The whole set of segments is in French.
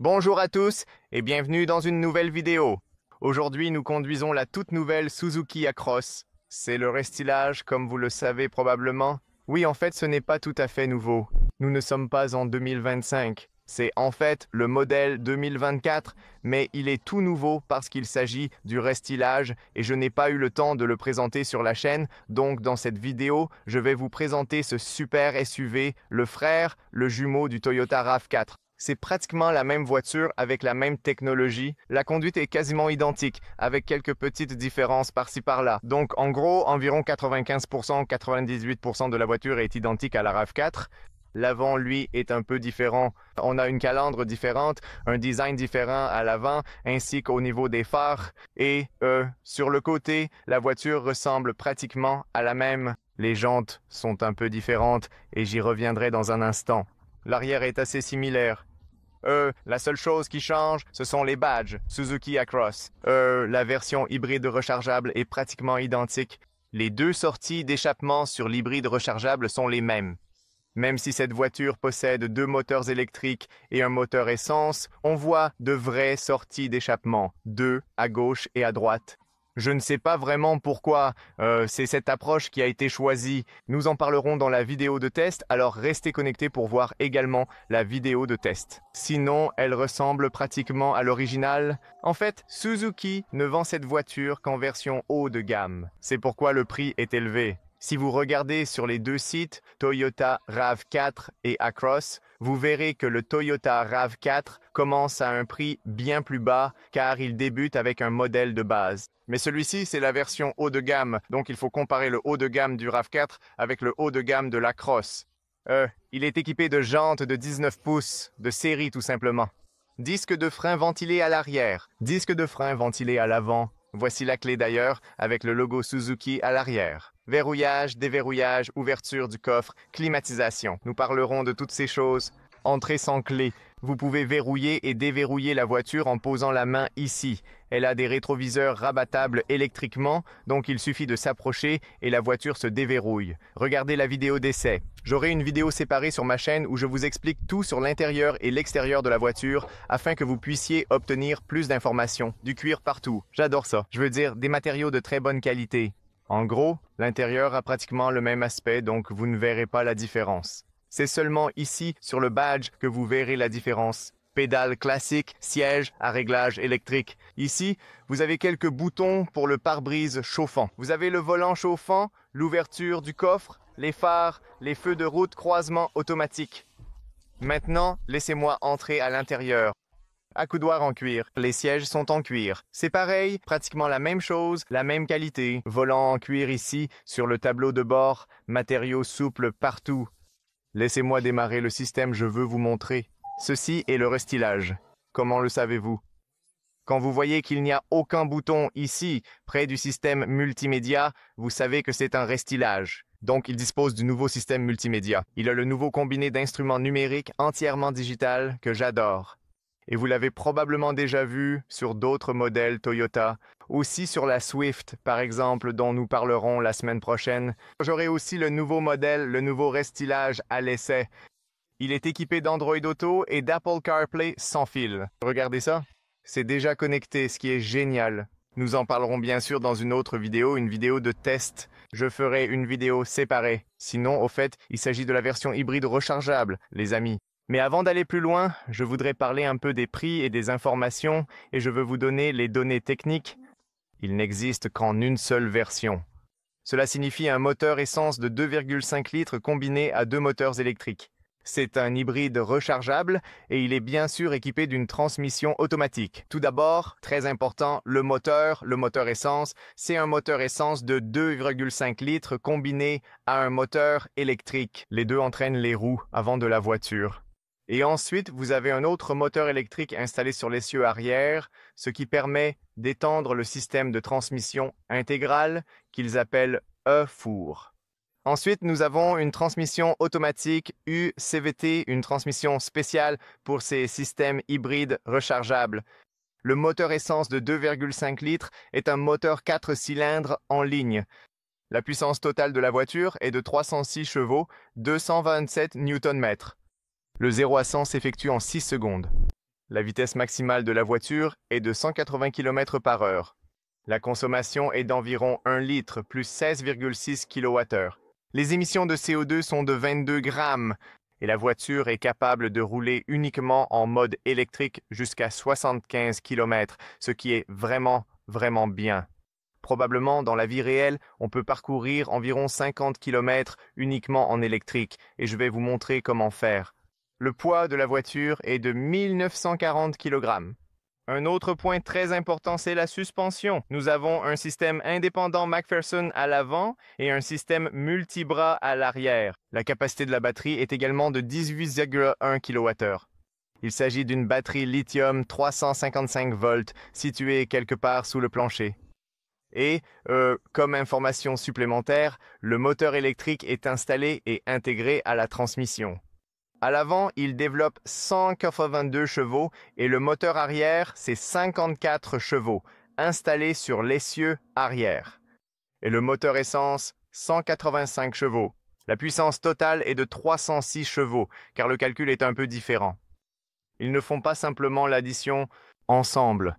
Bonjour à tous et bienvenue dans une nouvelle vidéo. Aujourd'hui, nous conduisons la toute nouvelle Suzuki Acros. C'est le restylage, comme vous le savez probablement. Oui, en fait, ce n'est pas tout à fait nouveau. Nous ne sommes pas en 2025. C'est en fait le modèle 2024, mais il est tout nouveau parce qu'il s'agit du restylage et je n'ai pas eu le temps de le présenter sur la chaîne. Donc dans cette vidéo, je vais vous présenter ce super SUV, le frère, le jumeau du Toyota RAV4. C'est pratiquement la même voiture avec la même technologie. La conduite est quasiment identique, avec quelques petites différences par-ci par-là. Donc en gros, environ 95%, 98% de la voiture est identique à la RAV4. L'avant, lui, est un peu différent. On a une calandre différente, un design différent à l'avant, ainsi qu'au niveau des phares. Et sur le côté, la voiture ressemble pratiquement à la même. Les jantes sont un peu différentes et j'y reviendrai dans un instant. L'arrière est assez similaire. La seule chose qui change, ce sont les badges Suzuki Acros. La version hybride rechargeable est pratiquement identique. Les deux sorties d'échappement sur l'hybride rechargeable sont les mêmes. Même si cette voiture possède deux moteurs électriques et un moteur essence, on voit de vraies sorties d'échappement, deux à gauche et à droite. Je ne sais pas vraiment pourquoi c'est cette approche qui a été choisie. Nous en parlerons dans la vidéo de test, alors restez connectés pour voir également la vidéo de test. Sinon, elle ressemble pratiquement à l'original. En fait, Suzuki ne vend cette voiture qu'en version haut de gamme. C'est pourquoi le prix est élevé. Si vous regardez sur les deux sites, Toyota RAV4 et Acros, vous verrez que le Toyota RAV4 commence à un prix bien plus bas car il débute avec un modèle de base. Mais celui-ci, c'est la version haut de gamme, donc il faut comparer le haut de gamme du RAV4 avec le haut de gamme de l'Acros. Il est équipé de jantes de 19 pouces, de série tout simplement. Disque de frein ventilé à l'arrière, disque de frein ventilé à l'avant. Voici la clé d'ailleurs, avec le logo Suzuki à l'arrière. Verrouillage, déverrouillage, ouverture du coffre, climatisation. Nous parlerons de toutes ces choses. Entrée sans clé. Vous pouvez verrouiller et déverrouiller la voiture en posant la main ici. Elle a des rétroviseurs rabattables électriquement, donc il suffit de s'approcher et la voiture se déverrouille. Regardez la vidéo d'essai. J'aurai une vidéo séparée sur ma chaîne où je vous explique tout sur l'intérieur et l'extérieur de la voiture afin que vous puissiez obtenir plus d'informations. Du cuir partout. J'adore ça. Je veux dire, des matériaux de très bonne qualité. En gros, l'intérieur a pratiquement le même aspect, donc vous ne verrez pas la différence. C'est seulement ici, sur le badge, que vous verrez la différence. Pédale classique, siège à réglage électrique. Ici, vous avez quelques boutons pour le pare-brise chauffant. Vous avez le volant chauffant, l'ouverture du coffre, les phares, les feux de route croisement automatique. Maintenant, laissez-moi entrer à l'intérieur. Accoudoir en cuir. Les sièges sont en cuir. C'est pareil, pratiquement la même chose, la même qualité. Volant en cuir ici, sur le tableau de bord, matériaux souples partout. Laissez-moi démarrer le système, je veux vous montrer. Ceci est le restylage. Comment le savez-vous? Quand vous voyez qu'il n'y a aucun bouton ici, près du système multimédia, vous savez que c'est un restylage. Donc, il dispose du nouveau système multimédia. Il a le nouveau combiné d'instruments numériques entièrement digital que j'adore. Et vous l'avez probablement déjà vu sur d'autres modèles Toyota, aussi sur la Swift, par exemple, dont nous parlerons la semaine prochaine. J'aurai aussi le nouveau modèle, le nouveau restylage à l'essai. Il est équipé d'Android Auto et d'Apple CarPlay sans fil. Regardez ça, c'est déjà connecté, ce qui est génial. Nous en parlerons bien sûr dans une autre vidéo, une vidéo de test. Je ferai une vidéo séparée. Sinon, au fait, il s'agit de la version hybride rechargeable, les amis. Mais avant d'aller plus loin, je voudrais parler un peu des prix et des informations, et je veux vous donner les données techniques. Il n'existe qu'en une seule version. Cela signifie un moteur essence de 2,5 litres combiné à deux moteurs électriques. C'est un hybride rechargeable et il est bien sûr équipé d'une transmission automatique. Tout d'abord, très important, le moteur essence, c'est un moteur essence de 2,5 litres combiné à un moteur électrique. Les deux entraînent les roues avant de la voiture. Et ensuite, vous avez un autre moteur électrique installé sur l'essieu arrière, ce qui permet d'étendre le système de transmission intégrale qu'ils appellent e-four. Ensuite, nous avons une transmission automatique UCVT, une transmission spéciale pour ces systèmes hybrides rechargeables. Le moteur essence de 2,5 litres est un moteur 4 cylindres en ligne. La puissance totale de la voiture est de 306 chevaux, 227 Nm. Le 0 à 100 s'effectue en 6 secondes. La vitesse maximale de la voiture est de 180 km par heure. La consommation est d'environ 1 litre plus 16,6 kWh. Les émissions de CO2 sont de 22 grammes et la voiture est capable de rouler uniquement en mode électrique jusqu'à 75 km, ce qui est vraiment bien. Probablement, dans la vie réelle, on peut parcourir environ 50 km uniquement en électrique et je vais vous montrer comment faire. Le poids de la voiture est de 1940 kg. Un autre point très important, c'est la suspension. Nous avons un système indépendant McPherson à l'avant et un système multibras à l'arrière. La capacité de la batterie est également de 18,1 kWh. Il s'agit d'une batterie lithium 355 volts située quelque part sous le plancher. Et, comme information supplémentaire, le moteur électrique est installé et intégré à la transmission. À l'avant, il développe 182 chevaux et le moteur arrière, c'est 54 chevaux, installés sur l'essieu arrière. Et le moteur essence, 185 chevaux. La puissance totale est de 306 chevaux, car le calcul est un peu différent. Ils ne font pas simplement l'addition ensemble.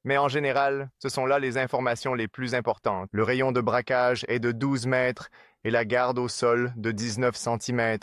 Mais en général, ce sont là les informations les plus importantes. Le rayon de braquage est de 12 mètres et la garde au sol de 19 cm.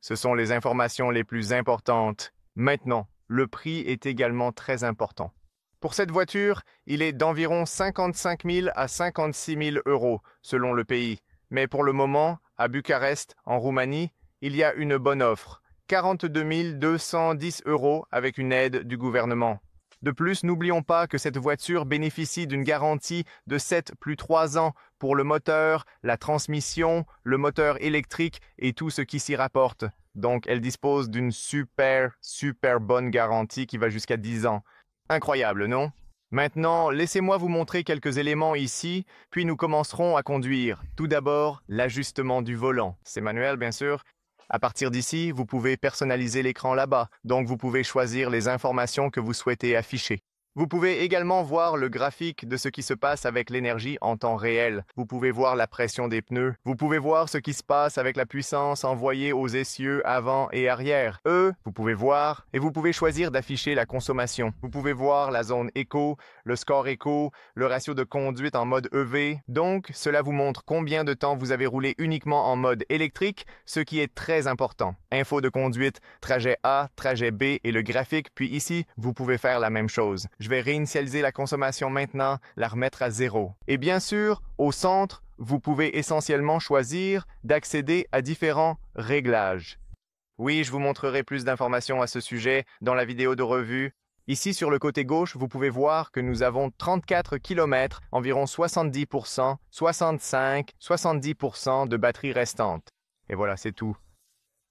Ce sont les informations les plus importantes. Maintenant, le prix est également très important. Pour cette voiture, il est d'environ 55 000 à 56 000 euros, selon le pays. Mais pour le moment, à Bucarest, en Roumanie, il y a une bonne offre. 42 210 euros avec une aide du gouvernement. De plus, n'oublions pas que cette voiture bénéficie d'une garantie de 7 plus 3 ans pour le moteur, la transmission, le moteur électrique et tout ce qui s'y rapporte. Donc, elle dispose d'une super bonne garantie qui va jusqu'à 10 ans. Incroyable, non? Maintenant, laissez-moi vous montrer quelques éléments ici, puis nous commencerons à conduire. Tout d'abord, l'ajustement du volant. C'est manuel, bien sûr. À partir d'ici, vous pouvez personnaliser l'écran là-bas, donc vous pouvez choisir les informations que vous souhaitez afficher. Vous pouvez également voir le graphique de ce qui se passe avec l'énergie en temps réel. Vous pouvez voir la pression des pneus. Vous pouvez voir ce qui se passe avec la puissance envoyée aux essieux avant et arrière. Vous pouvez voir et vous pouvez choisir d'afficher la consommation. Vous pouvez voir la zone éco, le score éco, le ratio de conduite en mode EV. Donc, cela vous montre combien de temps vous avez roulé uniquement en mode électrique, ce qui est très important. Info de conduite, trajet A, trajet B et le graphique, puis ici, vous pouvez faire la même chose. Je vais réinitialiser la consommation maintenant, la remettre à 0. Et bien sûr, au centre, vous pouvez essentiellement choisir d'accéder à différents réglages. Oui, je vous montrerai plus d'informations à ce sujet dans la vidéo de revue. Ici, sur le côté gauche, vous pouvez voir que nous avons 34 km, environ 70%, 65, 70% de batterie restante. Et voilà, c'est tout.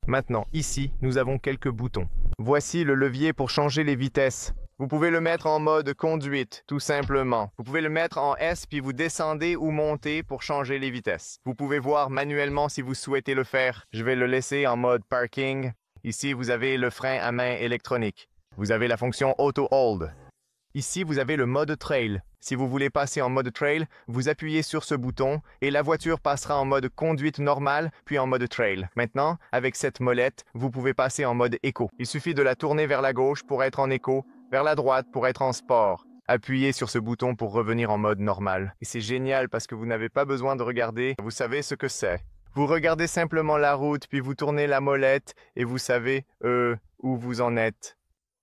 Maintenant, ici, nous avons quelques boutons. Voici le levier pour changer les vitesses. Vous pouvez le mettre en mode conduite, tout simplement. Vous pouvez le mettre en S, puis vous descendez ou montez pour changer les vitesses. Vous pouvez voir manuellement si vous souhaitez le faire. Je vais le laisser en mode parking. Ici, vous avez le frein à main électronique. Vous avez la fonction Auto Hold. Ici, vous avez le mode trail. Si vous voulez passer en mode trail, vous appuyez sur ce bouton et la voiture passera en mode conduite normale, puis en mode trail. Maintenant, avec cette molette, vous pouvez passer en mode éco. Il suffit de la tourner vers la gauche pour être en éco, vers la droite pour être en sport. Appuyez sur ce bouton pour revenir en mode normal. Et c'est génial parce que vous n'avez pas besoin de regarder, vous savez ce que c'est. Vous regardez simplement la route, puis vous tournez la molette et vous savez, où vous en êtes.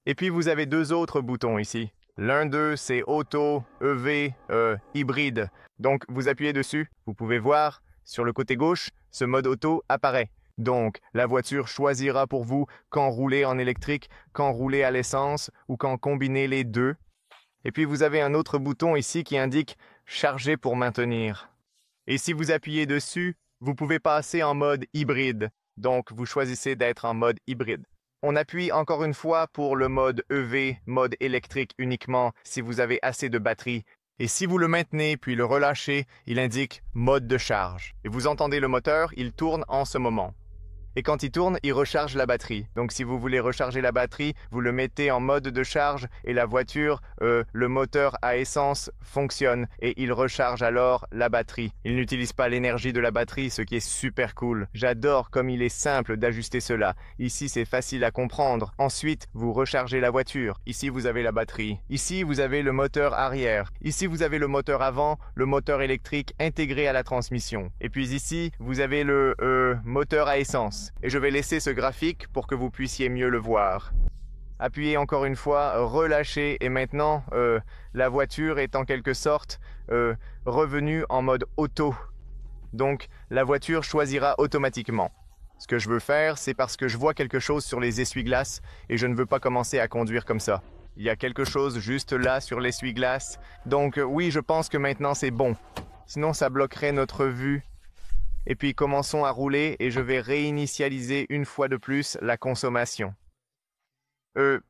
Et puis vous avez deux autres boutons ici. L'un d'eux, c'est Auto, EV, Hybride. Donc, vous appuyez dessus. Vous pouvez voir, sur le côté gauche, ce mode auto apparaît. Donc, la voiture choisira pour vous quand rouler en électrique, quand rouler à l'essence ou quand combiner les deux. Et puis, vous avez un autre bouton ici qui indique « Charger pour maintenir ». Et si vous appuyez dessus, vous pouvez passer en mode hybride. Donc, vous choisissez d'être en mode hybride. On appuie encore une fois pour le mode EV, mode électrique uniquement, si vous avez assez de batterie. Et si vous le maintenez puis le relâchez, il indique mode de charge. Et vous entendez le moteur, il tourne en ce moment. Et quand il tourne, il recharge la batterie. Donc si vous voulez recharger la batterie, vous le mettez en mode de charge et la voiture, le moteur à essence fonctionne et il recharge alors la batterie. Il n'utilise pas l'énergie de la batterie, ce qui est super cool. J'adore comme il est simple d'ajuster cela. Ici, c'est facile à comprendre. Ensuite, vous rechargez la voiture. Ici, vous avez la batterie. Ici, vous avez le moteur arrière. Ici, vous avez le moteur avant, le moteur électrique intégré à la transmission. Et puis ici, vous avez le moteur à essence. Et je vais laisser ce graphique pour que vous puissiez mieux le voir. Appuyez encore une fois, relâchez et maintenant la voiture est en quelque sorte revenue en mode auto. Donc la voiture choisira automatiquement. Ce que je veux faire, c'est parce que je vois quelque chose sur les essuie-glaces et je ne veux pas commencer à conduire comme ça. Il y a quelque chose juste là sur l'essuie-glace. Donc oui, je pense que maintenant c'est bon. Sinon ça bloquerait notre vue. Et puis commençons à rouler et je vais réinitialiser une fois de plus la consommation.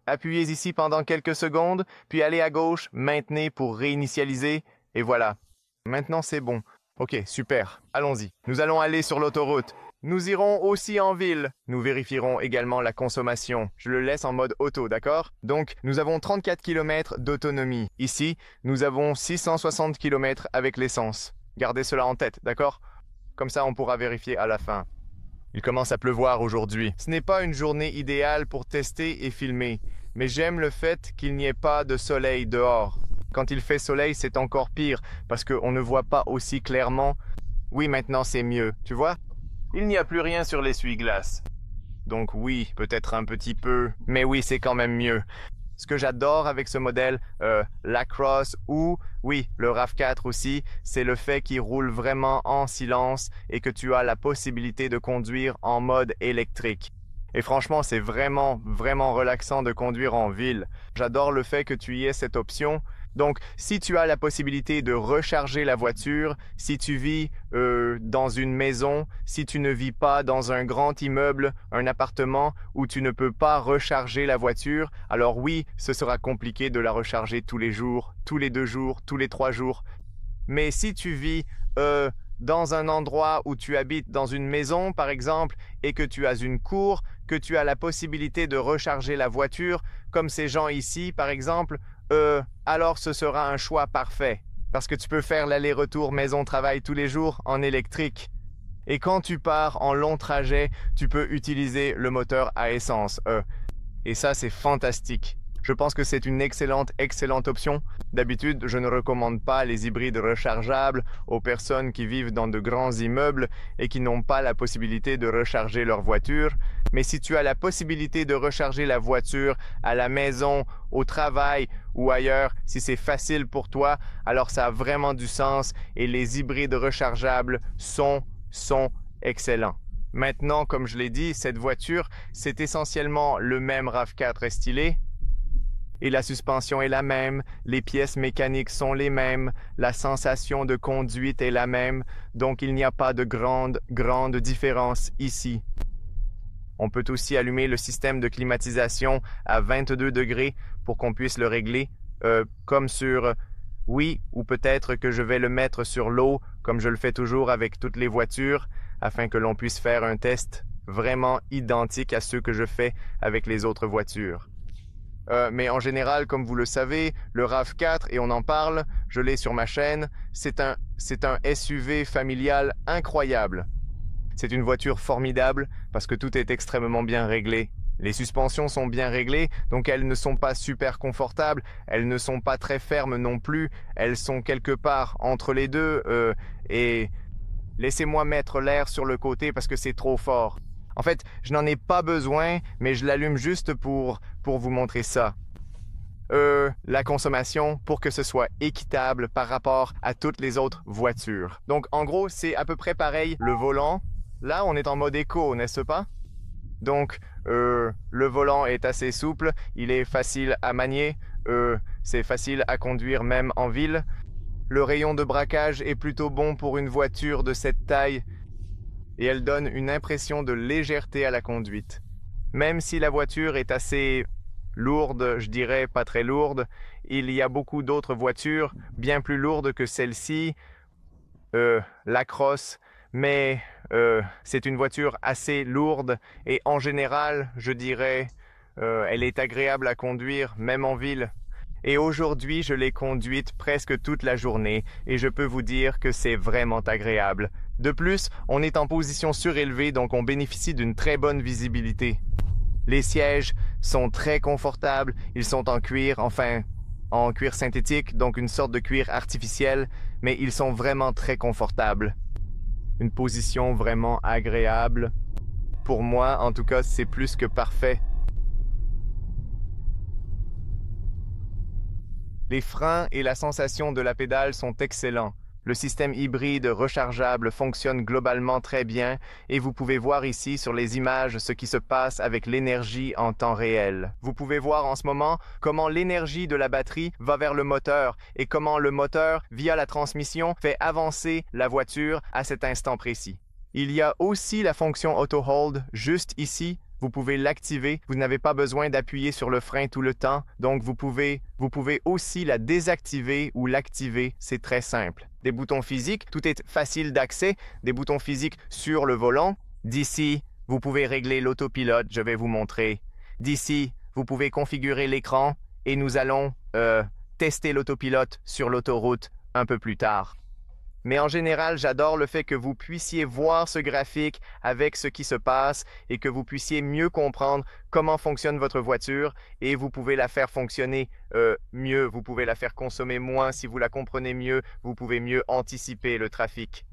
Appuyez ici pendant quelques secondes, puis allez à gauche, maintenez pour réinitialiser, et voilà. Maintenant c'est bon. Ok, super, allons-y. Nous allons aller sur l'autoroute. Nous irons aussi en ville. Nous vérifierons également la consommation. Je le laisse en mode auto, d'accord? Donc, nous avons 34 km d'autonomie. Ici, nous avons 660 km avec l'essence. Gardez cela en tête, d'accord? Comme ça, on pourra vérifier à la fin. Il commence à pleuvoir aujourd'hui. Ce n'est pas une journée idéale pour tester et filmer, mais j'aime le fait qu'il n'y ait pas de soleil dehors. Quand il fait soleil, c'est encore pire, parce qu'on ne voit pas aussi clairement. Oui, maintenant c'est mieux, tu vois? Il n'y a plus rien sur l'essuie-glace. Donc oui, peut-être un petit peu, mais oui, c'est quand même mieux. Ce que j'adore avec ce modèle, l'Acros ou, oui, le RAV4 aussi, c'est le fait qu'il roule vraiment en silence et que tu as la possibilité de conduire en mode électrique. Et franchement, c'est vraiment, vraiment relaxant de conduire en ville. J'adore le fait que tu y aies cette option. Donc, si tu as la possibilité de recharger la voiture, si tu vis dans une maison, si tu ne vis pas dans un grand immeuble, un appartement où tu ne peux pas recharger la voiture, alors oui, ce sera compliqué de la recharger tous les jours, tous les 2 jours, tous les 3 jours. Mais si tu vis dans un endroit où tu habites dans une maison, par exemple, et que tu as une cour, que tu as la possibilité de recharger la voiture, comme ces gens ici, par exemple, alors ce sera un choix parfait. Parce que tu peux faire l'aller-retour maison-travail tous les jours en électrique. Et quand tu pars en long trajet, tu peux utiliser le moteur à essence. Et ça, c'est fantastique. Je pense que c'est une excellente option. D'habitude, je ne recommande pas les hybrides rechargeables aux personnes qui vivent dans de grands immeubles et qui n'ont pas la possibilité de recharger leur voiture. Mais si tu as la possibilité de recharger la voiture à la maison, au travail ou ailleurs, si c'est facile pour toi, alors ça a vraiment du sens et les hybrides rechargeables sont excellents. Maintenant, comme je l'ai dit, cette voiture, c'est essentiellement le même RAV4 stylé. Et la suspension est la même, les pièces mécaniques sont les mêmes, la sensation de conduite est la même, donc il n'y a pas de grande différence ici. On peut aussi allumer le système de climatisation à 22 degrés pour qu'on puisse le régler, comme sur oui, ou peut-être que je vais le mettre sur l'eau, comme je le fais toujours avec toutes les voitures, afin que l'on puisse faire un test vraiment identique à ceux que je fais avec les autres voitures. Mais en général, comme vous le savez, le RAV4, et on en parle, je l'ai sur ma chaîne, c'est un SUV familial incroyable. C'est une voiture formidable parce que tout est extrêmement bien réglé. Les suspensions sont bien réglées, donc elles ne sont pas super confortables, elles ne sont pas très fermes non plus, elles sont quelque part entre les deux, et laissez-moi mettre l'air sur le côté parce que c'est trop fort. En fait, je n'en ai pas besoin, mais je l'allume juste pour vous montrer ça. La consommation pour que ce soit équitable par rapport à toutes les autres voitures. Donc, en gros, c'est à peu près pareil. Le volant, là, on est en mode éco, n'est-ce pas? Donc, le volant est assez souple, il est facile à manier, c'est facile à conduire même en ville. Le rayon de braquage est plutôt bon pour une voiture de cette taille, et elle donne une impression de légèreté à la conduite. Même si la voiture est assez lourde, je dirais pas très lourde, il y a beaucoup d'autres voitures bien plus lourdes que celle-ci, l'Acros, mais c'est une voiture assez lourde et en général, je dirais, elle est agréable à conduire, même en ville. Et aujourd'hui, je l'ai conduite presque toute la journée et je peux vous dire que c'est vraiment agréable. De plus, on est en position surélevée, donc on bénéficie d'une très bonne visibilité. Les sièges sont très confortables, ils sont en cuir, enfin, en cuir synthétique, donc une sorte de cuir artificiel, mais ils sont vraiment très confortables. Une position vraiment agréable. Pour moi, en tout cas, c'est plus que parfait. Les freins et la sensation de la pédale sont excellents. Le système hybride rechargeable fonctionne globalement très bien et vous pouvez voir ici sur les images ce qui se passe avec l'énergie en temps réel. Vous pouvez voir en ce moment comment l'énergie de la batterie va vers le moteur et comment le moteur, via la transmission, fait avancer la voiture à cet instant précis. Il y a aussi la fonction Auto Hold juste ici. Vous pouvez l'activer, vous n'avez pas besoin d'appuyer sur le frein tout le temps, donc vous pouvez aussi la désactiver ou l'activer, c'est très simple. Des boutons physiques, tout est facile d'accès, des boutons physiques sur le volant. D'ici, vous pouvez régler l'autopilote, je vais vous montrer. D'ici, vous pouvez configurer l'écran et nous allons tester l'autopilote sur l'autoroute un peu plus tard. Mais en général, j'adore le fait que vous puissiez voir ce graphique avec ce qui se passe et que vous puissiez mieux comprendre comment fonctionne votre voiture et vous pouvez la faire fonctionner mieux, vous pouvez la faire consommer moins si vous la comprenez mieux, vous pouvez mieux anticiper le trafic.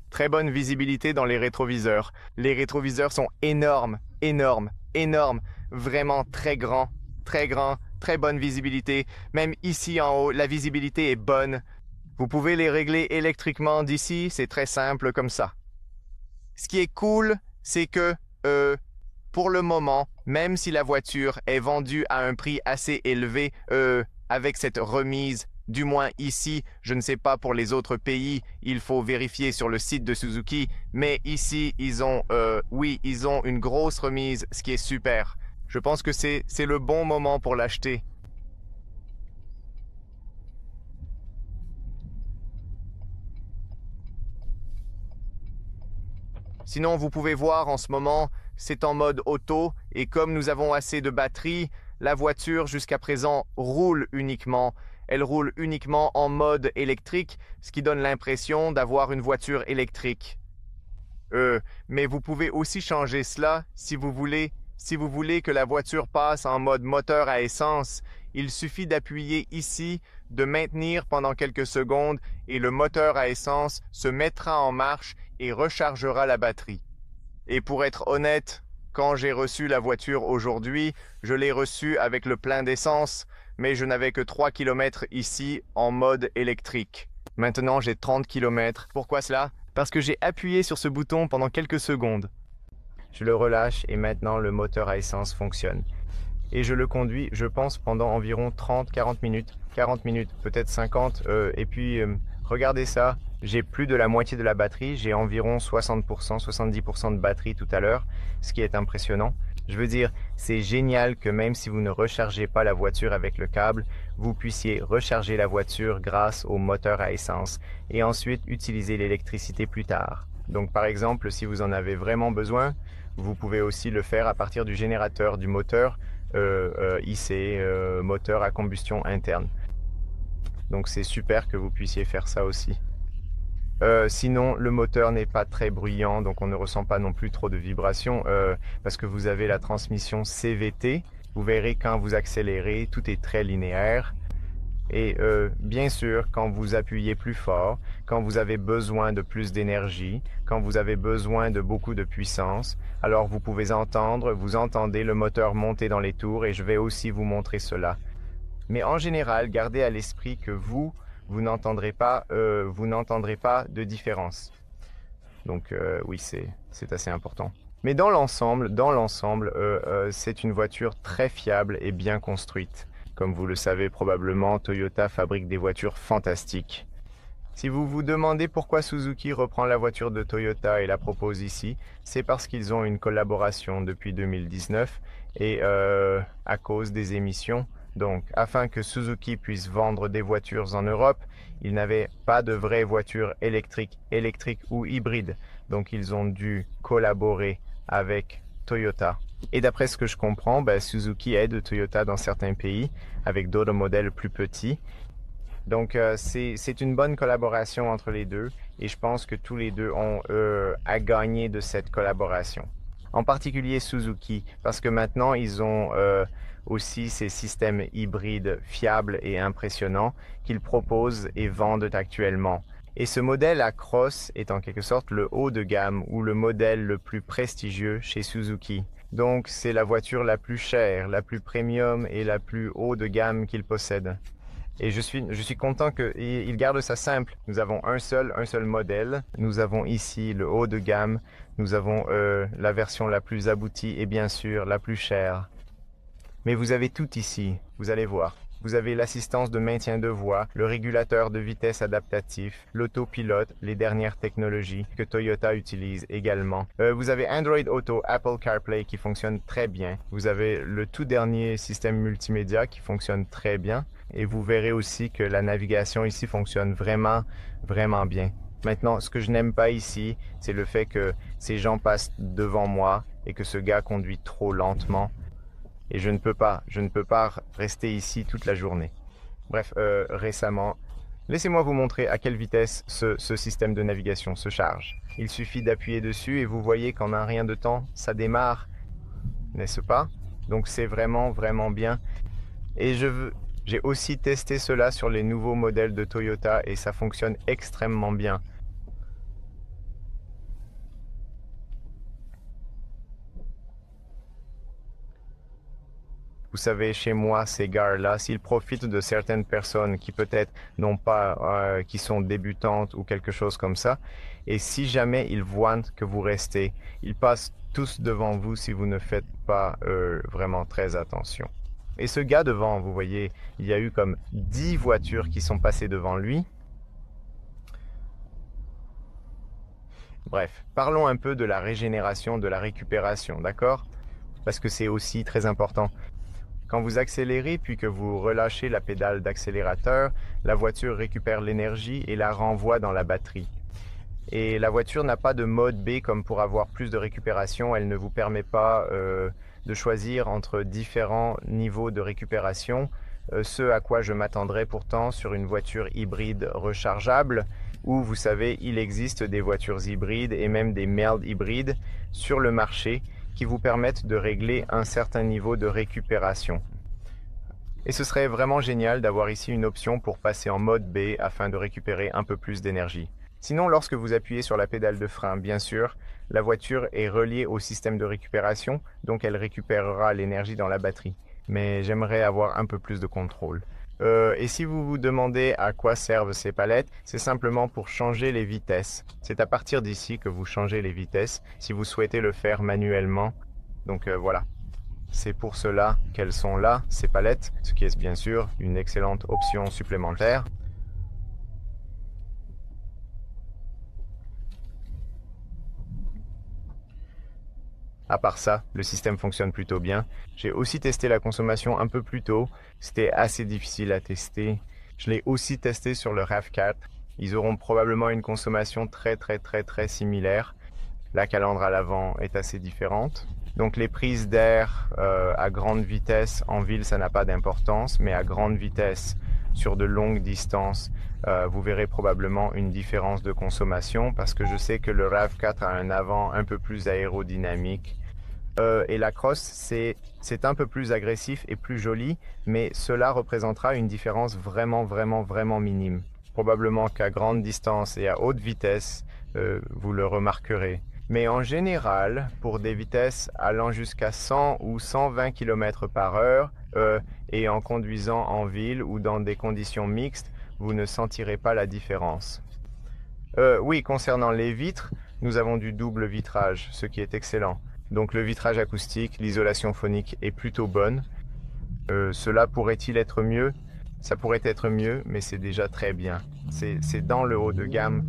Très bonne visibilité dans les rétroviseurs. Les rétroviseurs sont énormes, énormes, énormes, vraiment très grands, très bonne visibilité. Même ici en haut, la visibilité est bonne. Vous pouvez les régler électriquement d'ici, c'est très simple comme ça. Ce qui est cool, c'est que pour le moment, même si la voiture est vendue à un prix assez élevé, avec cette remise, du moins ici, je ne sais pas pour les autres pays, il faut vérifier sur le site de Suzuki, mais ici, ils ont une grosse remise, ce qui est super. Je pense que c'est le bon moment pour l'acheter. Sinon, vous pouvez voir en ce moment, c'est en mode auto et comme nous avons assez de batterie, la voiture jusqu'à présent roule uniquement. Elle roule uniquement en mode électrique, ce qui donne l'impression d'avoir une voiture électrique. Mais vous pouvez aussi changer cela si vous voulez. Si vous voulez que la voiture passe en mode moteur à essence, il suffit d'appuyer ici, de maintenir pendant quelques secondes et le moteur à essence se mettra en marche et rechargera la batterie. Et pour être honnête, quand j'ai reçu la voiture aujourd'hui, je l'ai reçue avec le plein d'essence, mais je n'avais que 3 km ici en mode électrique. Maintenant, j'ai 30 km. Pourquoi cela? Parce que j'ai appuyé sur ce bouton pendant quelques secondes. Je le relâche et maintenant le moteur à essence fonctionne. Et je le conduis, je pense, pendant environ 30-40 minutes. 40 minutes, peut-être 50. Et puis, regardez ça, j'ai plus de la moitié de la batterie. J'ai environ 60%, 70% de batterie tout à l'heure, ce qui est impressionnant. Je veux dire, c'est génial que même si vous ne rechargez pas la voiture avec le câble, vous puissiez recharger la voiture grâce au moteur à essence et ensuite utiliser l'électricité plus tard. Donc par exemple, si vous en avez vraiment besoin, vous pouvez aussi le faire à partir du générateur du moteur IC, moteur à combustion interne. Donc c'est super que vous puissiez faire ça aussi. Sinon, le moteur n'est pas très bruyant, donc on ne ressent pas non plus trop de vibrations parce que vous avez la transmission CVT. Vous verrez quand vous accélérez, tout est très linéaire. Et bien sûr, quand vous appuyez plus fort, quand vous avez besoin de plus d'énergie, quand vous avez besoin de beaucoup de puissance, alors vous pouvez entendre, vous entendez le moteur monter dans les tours et je vais aussi vous montrer cela. Mais en général, gardez à l'esprit que vous n'entendrez pas de différence. Donc oui, c'est assez important. Mais dans l'ensemble, c'est une voiture très fiable et bien construite. Comme vous le savez probablement, Toyota fabrique des voitures fantastiques. Si vous vous demandez pourquoi Suzuki reprend la voiture de Toyota et la propose ici, c'est parce qu'ils ont une collaboration depuis 2019 et à cause des émissions. Donc, afin que Suzuki puisse vendre des voitures en Europe, ils n'avaient pas de vraies voitures électriques ou hybrides. Donc ils ont dû collaborer avec Toyota. Et d'après ce que je comprends, Suzuki aide Toyota dans certains pays avec d'autres modèles plus petits. Donc c'est une bonne collaboration entre les deux et je pense que tous les deux ont à gagner de cette collaboration. En particulier Suzuki, parce que maintenant ils ont aussi ces systèmes hybrides fiables et impressionnants qu'ils proposent et vendent actuellement. Et ce modèle Acros est en quelque sorte le haut de gamme ou le modèle le plus prestigieux chez Suzuki. Donc c'est la voiture la plus chère, la plus premium et la plus haut de gamme qu'ils possèdent. Et je suis content qu'ils gardent ça simple. Nous avons un seul modèle. Nous avons ici le haut de gamme. Nous avons la version la plus aboutie et bien sûr la plus chère. Mais vous avez tout ici, vous allez voir. Vous avez l'assistance de maintien de voie, le régulateur de vitesse adaptatif, l'autopilote, les dernières technologies que Toyota utilise également. Vous avez Android Auto, Apple CarPlay qui fonctionne très bien. Vous avez le tout dernier système multimédia qui fonctionne très bien. Et vous verrez aussi que la navigation ici fonctionne vraiment, vraiment bien. Maintenant, ce que je n'aime pas ici, c'est le fait que ces gens passent devant moi et que ce gars conduit trop lentement. Et je ne peux pas rester ici toute la journée. Bref, récemment, laissez-moi vous montrer à quelle vitesse ce système de navigation se charge. Il suffit d'appuyer dessus et vous voyez qu'en un rien de temps, ça démarre, n'est-ce pas? Donc c'est vraiment, vraiment bien. Et j'ai aussi testé cela sur les nouveaux modèles de Toyota et ça fonctionne extrêmement bien. Vous savez, chez moi, ces gars-là, s'ils profitent de certaines personnes qui peut-être n'ont pas, qui sont débutantes ou quelque chose comme ça, et si jamais ils voient que vous restez, ils passent tous devant vous si vous ne faites pas vraiment très attention. Et ce gars devant, vous voyez, il y a eu comme 10 voitures qui sont passées devant lui. Bref, parlons un peu de la régénération, de la récupération, d'accord? Parce que c'est aussi très important. Quand vous accélérez puis que vous relâchez la pédale d'accélérateur, la voiture récupère l'énergie et la renvoie dans la batterie. Et la voiture n'a pas de mode B comme pour avoir plus de récupération, elle ne vous permet pas de choisir entre différents niveaux de récupération, ce à quoi je m'attendrais pourtant sur une voiture hybride rechargeable, où vous savez, il existe des voitures hybrides et même des mild hybrides sur le marché qui vous permettent de régler un certain niveau de récupération. Et ce serait vraiment génial d'avoir ici une option pour passer en mode B afin de récupérer un peu plus d'énergie. Sinon, lorsque vous appuyez sur la pédale de frein, bien sûr, la voiture est reliée au système de récupération, donc elle récupérera l'énergie dans la batterie. Mais j'aimerais avoir un peu plus de contrôle. Et si vous vous demandez à quoi servent ces palettes, c'est simplement pour changer les vitesses. C'est à partir d'ici que vous changez les vitesses, si vous souhaitez le faire manuellement. Donc voilà. C'est pour cela qu'elles sont là, ces palettes, ce qui est bien sûr une excellente option supplémentaire. À part ça, le système fonctionne plutôt bien. J'ai aussi testé la consommation un peu plus tôt. C'était assez difficile à tester. Je l'ai aussi testé sur le RAV4. Ils auront probablement une consommation très similaire. La calandre à l'avant est assez différente. Donc les prises d'air à grande vitesse en ville, ça n'a pas d'importance, mais à grande vitesse sur de longues distances, vous verrez probablement une différence de consommation parce que je sais que le RAV4 a un avant un peu plus aérodynamique. Et la Cross, c'est un peu plus agressif et plus joli, mais cela représentera une différence vraiment minime. Probablement qu'à grande distance et à haute vitesse, vous le remarquerez. Mais en général, pour des vitesses allant jusqu'à 100 ou 120 km par heure, et en conduisant en ville ou dans des conditions mixtes, vous ne sentirez pas la différence. Oui, concernant les vitres, nous avons du double vitrage, ce qui est excellent. Donc le vitrage acoustique, l'isolation phonique est plutôt bonne. Cela pourrait-il être mieux? Ça pourrait être mieux, mais c'est déjà très bien. C'est dans le haut de gamme.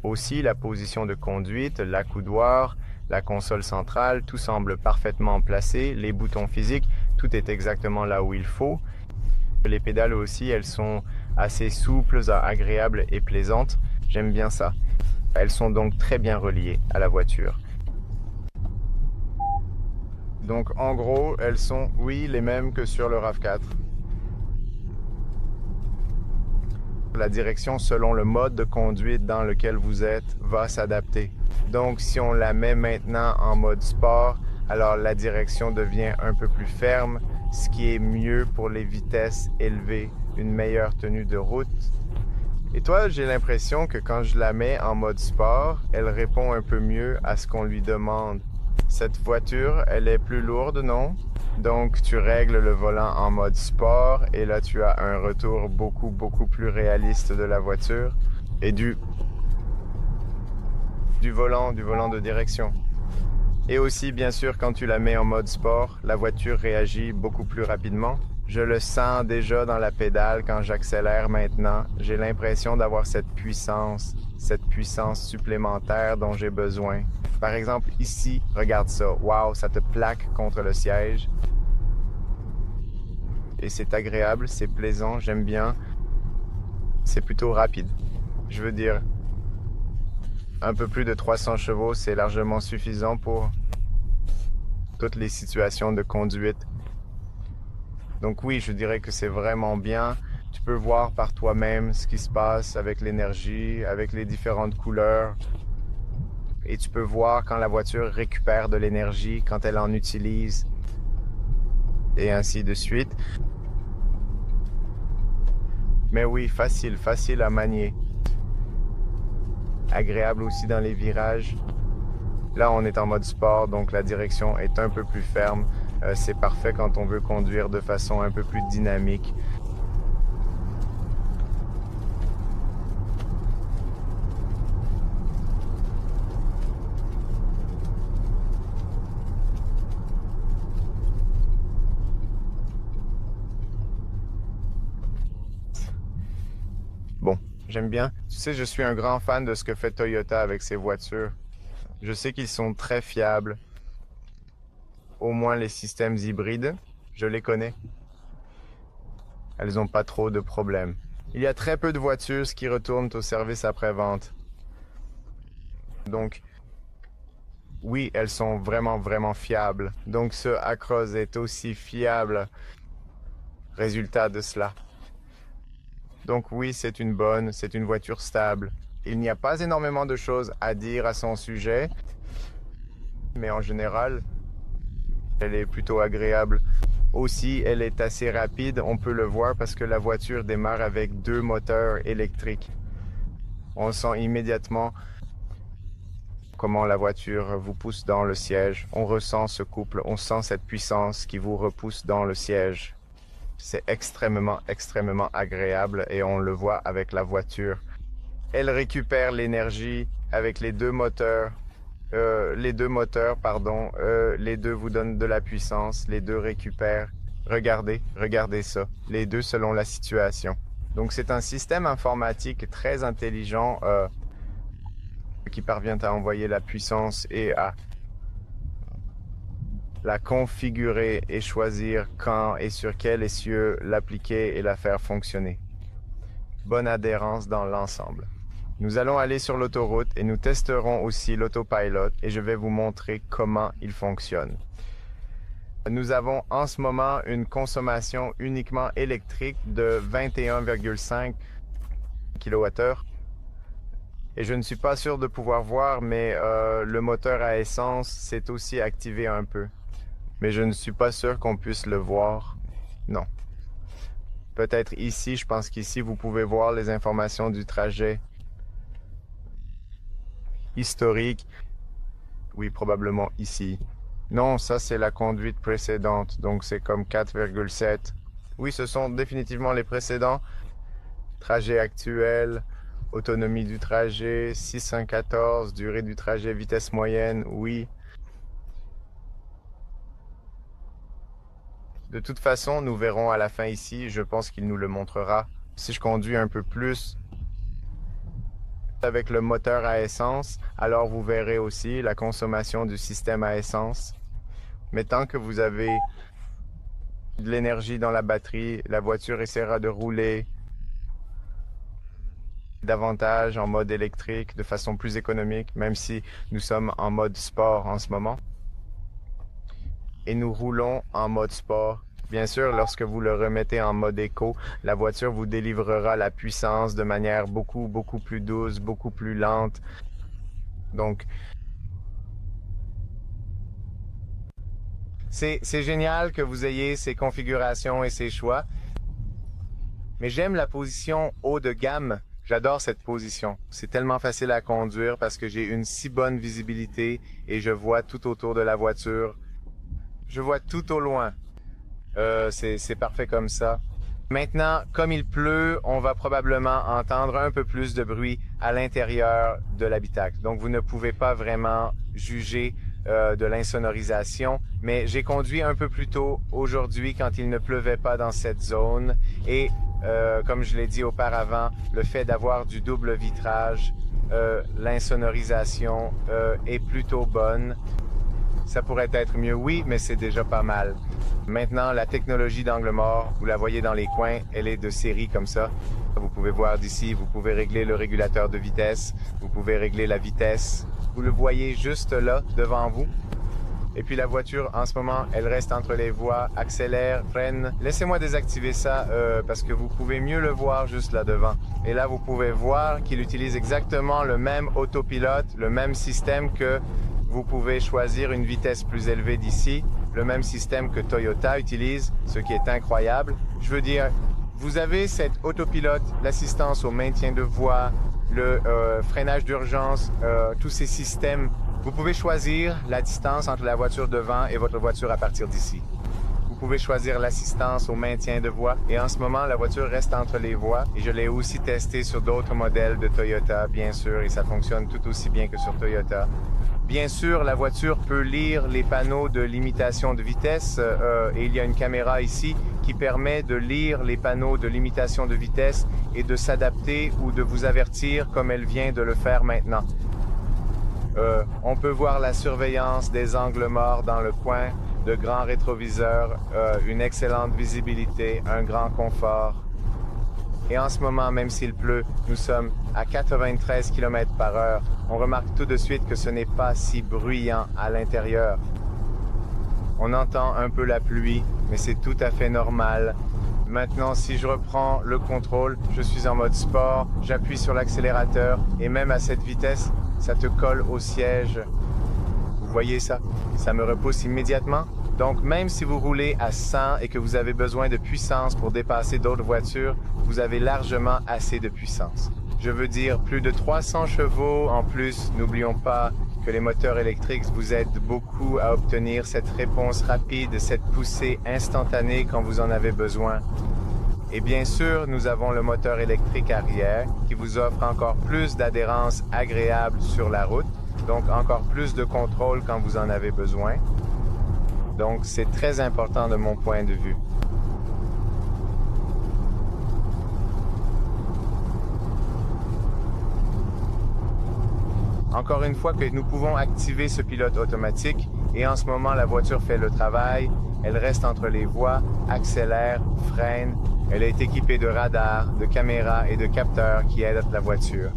Aussi, la position de conduite, l'accoudoir, la console centrale, tout semble parfaitement placé. Les boutons physiques, tout est exactement là où il faut. Les pédales aussi, elles sont assez souples, agréables et plaisantes. J'aime bien ça. Elles sont donc très bien reliées à la voiture. Donc en gros, elles sont, oui, les mêmes que sur le RAV4. La direction selon le mode de conduite dans lequel vous êtes va s'adapter. Donc si on la met maintenant en mode sport, alors la direction devient un peu plus ferme, ce qui est mieux pour les vitesses élevées, une meilleure tenue de route. Et toi, j'ai l'impression que quand je la mets en mode sport, elle répond un peu mieux à ce qu'on lui demande. Cette voiture, elle est plus lourde, non? Donc tu règles le volant en mode sport et là tu as un retour beaucoup plus réaliste de la voiture et du volant de direction. Et aussi, bien sûr, quand tu la mets en mode sport, la voiture réagit beaucoup plus rapidement. Je le sens déjà dans la pédale quand j'accélère maintenant. J'ai l'impression d'avoir cette puissance supplémentaire dont j'ai besoin. Par exemple, ici, regarde ça. Wow, ça te plaque contre le siège. Et c'est agréable, c'est plaisant, j'aime bien. C'est plutôt rapide. Je veux dire, un peu plus de 300 chevaux, c'est largement suffisant pour toutes les situations de conduite. Donc oui, je dirais que c'est vraiment bien. Tu peux voir par toi-même ce qui se passe avec l'énergie, avec les différentes couleurs. Et tu peux voir quand la voiture récupère de l'énergie, quand elle en utilise, et ainsi de suite. Mais oui, facile à manier. Agréable aussi dans les virages. Là, on est en mode sport, donc la direction est un peu plus ferme. C'est parfait quand on veut conduire de façon un peu plus dynamique. Bon, j'aime bien. Tu sais, je suis un grand fan de ce que fait Toyota avec ses voitures. Je sais qu'ils sont très fiables. Au moins les systèmes hybrides, je les connais. Elles n'ont pas trop de problèmes. Il y a très peu de voitures qui retournent au service après-vente. Donc, oui, elles sont vraiment fiables. Donc, ce Acros est aussi fiable. Résultat de cela. Donc oui, c'est une voiture stable. Il n'y a pas énormément de choses à dire à son sujet, mais en général, elle est plutôt agréable. Aussi, elle est assez rapide, on peut le voir parce que la voiture démarre avec 2 moteurs électriques. On sent immédiatement comment la voiture vous pousse dans le siège. On ressent ce couple, on sent cette puissance qui vous repousse dans le siège. C'est extrêmement agréable et on le voit avec la voiture. Elle récupère l'énergie avec les deux moteurs. Les deux vous donnent de la puissance, les deux récupèrent. Regardez ça. Les deux selon la situation. Donc c'est un système informatique très intelligent qui parvient à envoyer la puissance et à la configurer et choisir quand et sur quel essieu l'appliquer et la faire fonctionner. Bonne adhérence dans l'ensemble. Nous allons aller sur l'autoroute et nous testerons aussi l'autopilot et je vais vous montrer comment il fonctionne. Nous avons en ce moment une consommation uniquement électrique de 21,5 kWh. Et je ne suis pas sûr de pouvoir voir, mais le moteur à essence s'est aussi activé un peu. Mais je ne suis pas sûr qu'on puisse le voir. Non. Peut-être ici, je pense qu'ici, vous pouvez voir les informations du trajet historique. Oui, probablement ici. Non, ça c'est la conduite précédente, donc c'est comme 4,7. Oui, ce sont définitivement les précédents. Trajet actuel, autonomie du trajet, 614, durée du trajet, vitesse moyenne, oui. De toute façon, nous verrons à la fin ici, je pense qu'il nous le montrera. Si je conduis un peu plus avec le moteur à essence, alors vous verrez aussi la consommation du système à essence. Mais tant que vous avez de l'énergie dans la batterie, la voiture essaiera de rouler davantage en mode électrique de façon plus économique, même si nous sommes en mode sport en ce moment. Et nous roulons en mode sport. Bien sûr, lorsque vous le remettez en mode éco, la voiture vous délivrera la puissance de manière beaucoup plus douce, beaucoup plus lente. Donc, c'est génial que vous ayez ces configurations et ces choix. Mais j'aime la position haut de gamme. J'adore cette position. C'est tellement facile à conduire parce que j'ai une si bonne visibilité et je vois tout autour de la voiture. Je vois tout au loin. C'est parfait comme ça. Maintenant, comme il pleut, on va probablement entendre un peu plus de bruit à l'intérieur de l'habitacle. Donc, vous ne pouvez pas vraiment juger de l'insonorisation, mais j'ai conduit un peu plus tôt aujourd'hui quand il ne pleuvait pas dans cette zone et comme je l'ai dit auparavant, le fait d'avoir du double vitrage, l'insonorisation est plutôt bonne. Ça pourrait être mieux, oui, mais c'est déjà pas mal. Maintenant, la technologie d'angle mort, vous la voyez dans les coins, elle est de série comme ça. Vous pouvez voir d'ici, vous pouvez régler le régulateur de vitesse, vous pouvez régler la vitesse. Vous le voyez juste là, devant vous. Et puis la voiture, en ce moment, elle reste entre les voies, accélère, freine. Laissez-moi désactiver ça parce que vous pouvez mieux le voir juste là devant. Et là, vous pouvez voir qu'il utilise exactement le même autopilote, le même système que vous pouvez choisir une vitesse plus élevée d'ici, le même système que Toyota utilise, ce qui est incroyable. Je veux dire, vous avez cet autopilote, l'assistance au maintien de voie, le freinage d'urgence, tous ces systèmes. Vous pouvez choisir la distance entre la voiture devant et votre voiture à partir d'ici. Vous pouvez choisir l'assistance au maintien de voie et en ce moment, la voiture reste entre les voies et je l'ai aussi testé sur d'autres modèles de Toyota, bien sûr, et ça fonctionne tout aussi bien que sur Toyota. Bien sûr, la voiture peut lire les panneaux de limitation de vitesse et il y a une caméra ici qui permet de lire les panneaux de limitation de vitesse et de s'adapter ou de vous avertir comme elle vient de le faire maintenant. On peut voir la surveillance des angles morts dans le coin, de grands rétroviseurs, une excellente visibilité, un grand confort. Et en ce moment, même s'il pleut, nous sommes à 93 km/h. On remarque tout de suite que ce n'est pas si bruyant à l'intérieur. On entend un peu la pluie, mais c'est tout à fait normal. Maintenant, si je reprends le contrôle, je suis en mode sport, j'appuie sur l'accélérateur et même à cette vitesse, ça te colle au siège. Vous voyez ça? Ça me repousse immédiatement. Donc, même si vous roulez à 100 et que vous avez besoin de puissance pour dépasser d'autres voitures, vous avez largement assez de puissance. Je veux dire, plus de 300 chevaux en plus. N'oublions pas que les moteurs électriques vous aident beaucoup à obtenir cette réponse rapide, cette poussée instantanée quand vous en avez besoin. Et bien sûr, nous avons le moteur électrique arrière qui vous offre encore plus d'adhérence agréable sur la route, donc encore plus de contrôle quand vous en avez besoin. Donc, c'est très important de mon point de vue. Encore une fois que nous pouvons activer ce pilote automatique et en ce moment, la voiture fait le travail. Elle reste entre les voies, accélère, freine. Elle est équipée de radars, de caméras et de capteurs qui aident la voiture.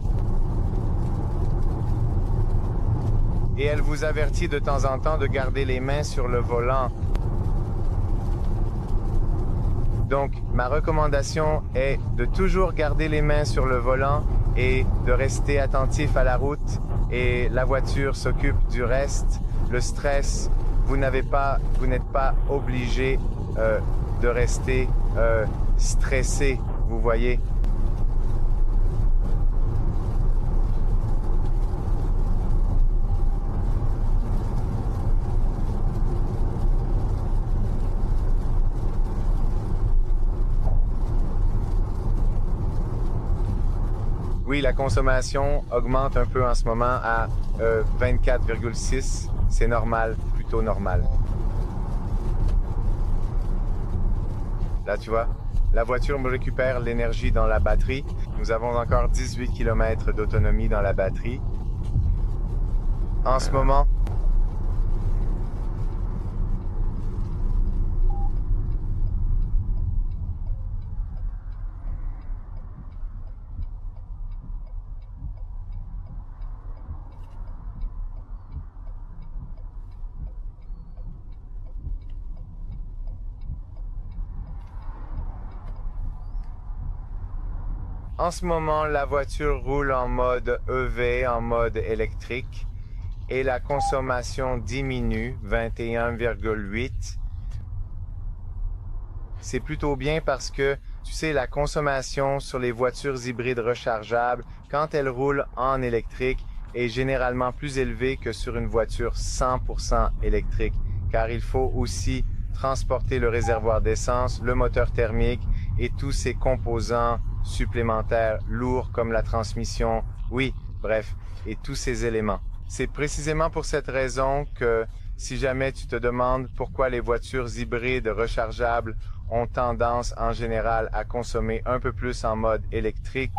Et elle vous avertit de temps en temps de garder les mains sur le volant. Donc, ma recommandation est de toujours garder les mains sur le volant et de rester attentif à la route et la voiture s'occupe du reste. Le stress, vous n'êtes pas obligé de rester stressé, vous voyez. Oui, la consommation augmente un peu en ce moment à 24,6. C'est normal, plutôt normal. Là, tu vois, la voiture me récupère l'énergie dans la batterie. Nous avons encore 18 km d'autonomie dans la batterie. En ce moment, En ce moment, la voiture roule en mode EV, en mode électrique, et la consommation diminue, 21,8. C'est plutôt bien parce que, tu sais, la consommation sur les voitures hybrides rechargeables, quand elles roulent en électrique, est généralement plus élevée que sur une voiture 100% électrique, car il faut aussi transporter le réservoir d'essence, le moteur thermique et tous ces composants supplémentaires lourds comme la transmission, oui, bref, et tous ces éléments. C'est précisément pour cette raison que si jamais tu te demandes pourquoi les voitures hybrides rechargeables ont tendance en général à consommer un peu plus en mode électrique,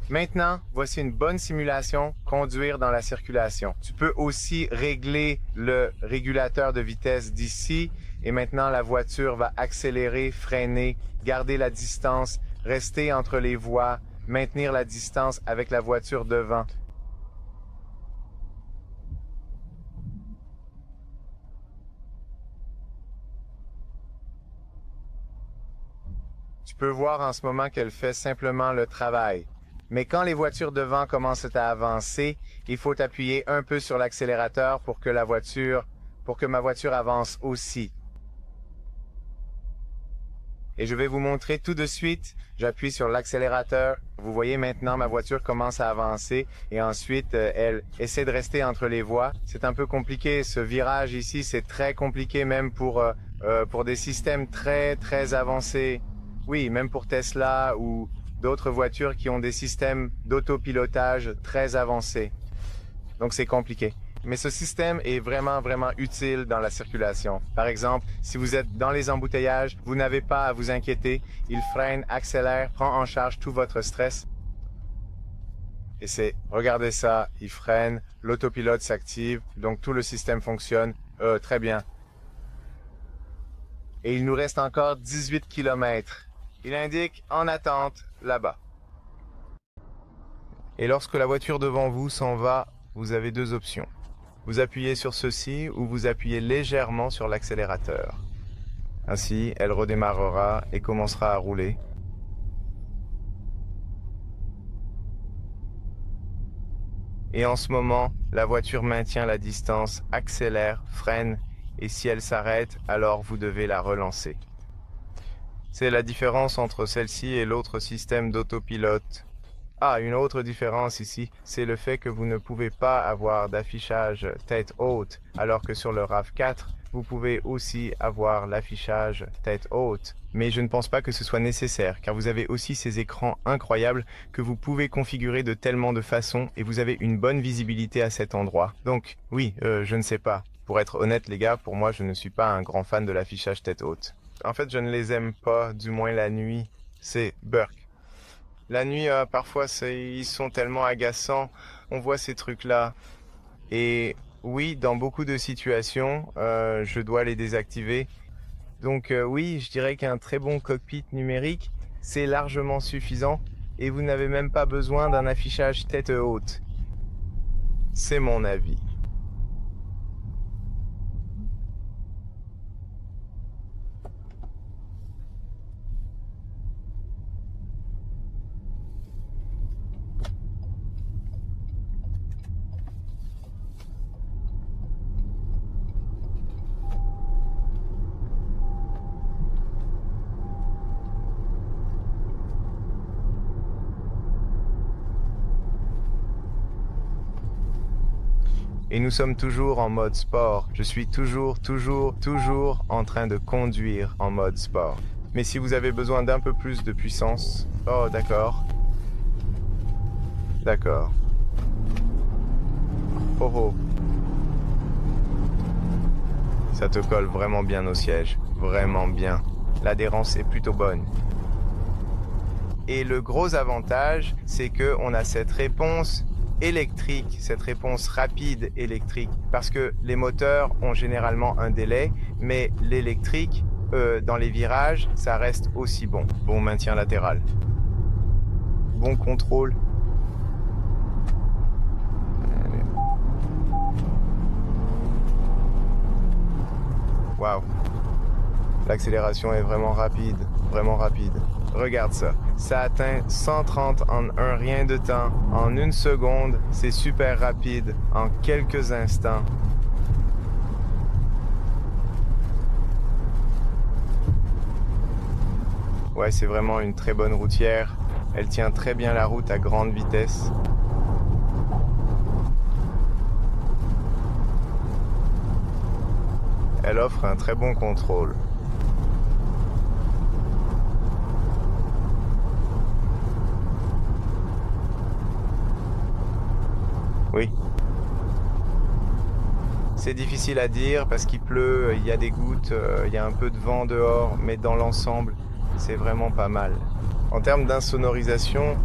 maintenant, voici une bonne simulation, conduire dans la circulation. Tu peux aussi régler le régulateur de vitesse d'ici et maintenant la voiture va accélérer, freiner, garder la distance, rester entre les voies, maintenir la distance avec la voiture devant. Tu peux voir en ce moment qu'elle fait simplement le travail. Mais quand les voitures devant commencent à avancer, il faut appuyer un peu sur l'accélérateur pour que ma voiture avance aussi. Et je vais vous montrer tout de suite. J'appuie sur l'accélérateur. Vous voyez maintenant ma voiture commence à avancer et ensuite elle essaie de rester entre les voies. C'est un peu compliqué. Ce virage ici, c'est très compliqué même pour des systèmes très très avancés. Oui, même pour Tesla ou d'autres voitures qui ont des systèmes d'autopilotage très avancés. Donc c'est compliqué. Mais ce système est vraiment utile dans la circulation. Par exemple, si vous êtes dans les embouteillages, vous n'avez pas à vous inquiéter. Il freine, accélère, prend en charge tout votre stress. Et regardez ça, il freine, l'autopilote s'active, donc tout le système fonctionne. Très bien. Et il nous reste encore 18 km. Il indique en attente là-bas. Et lorsque la voiture devant vous s'en va, vous avez deux options. Vous appuyez sur ceci ou vous appuyez légèrement sur l'accélérateur. Ainsi, elle redémarrera et commencera à rouler. Et en ce moment, la voiture maintient la distance, accélère, freine, et si elle s'arrête, alors vous devez la relancer. C'est la différence entre celle-ci et l'autre système d'autopilote. Ah, une autre différence ici, c'est le fait que vous ne pouvez pas avoir d'affichage tête haute, alors que sur le RAV4, vous pouvez aussi avoir l'affichage tête haute. Mais je ne pense pas que ce soit nécessaire, car vous avez aussi ces écrans incroyables que vous pouvez configurer de tellement de façons et vous avez une bonne visibilité à cet endroit. Donc, oui, je ne sais pas. Pour être honnête les gars, pour moi je ne suis pas un grand fan de l'affichage tête haute. En fait, je ne les aime pas, du moins la nuit. C'est Burke. La nuit, parfois, ils sont tellement agaçants. On voit ces trucs-là. Et oui, dans beaucoup de situations, je dois les désactiver. Donc oui, je dirais qu'un très bon cockpit numérique, c'est largement suffisant. Et vous n'avez même pas besoin d'un affichage tête haute. C'est mon avis. Et nous sommes toujours en mode sport. Je suis toujours en train de conduire en mode sport. Mais si vous avez besoin d'un peu plus de puissance... Oh, d'accord. D'accord. Oh oh. Ça te colle vraiment bien au siège. Vraiment bien. L'adhérence est plutôt bonne. Et le gros avantage, c'est qu'on a cette réponse électrique, cette réponse rapide électrique, parce que les moteurs ont généralement un délai, mais l'électrique, dans les virages, ça reste aussi bon. Bon maintien latéral. Bon contrôle. Waouh. L'accélération est vraiment rapide, vraiment rapide. Regarde ça. Ça atteint 130 en un rien de temps. En une seconde, c'est super rapide. En quelques instants. Ouais, c'est vraiment une très bonne routière. Elle tient très bien la route à grande vitesse. Elle offre un très bon contrôle. Oui. C'est difficile à dire parce qu'il pleut, il y a des gouttes, il y a un peu de vent dehors, mais dans l'ensemble, c'est vraiment pas mal. En termes d'insonorisation,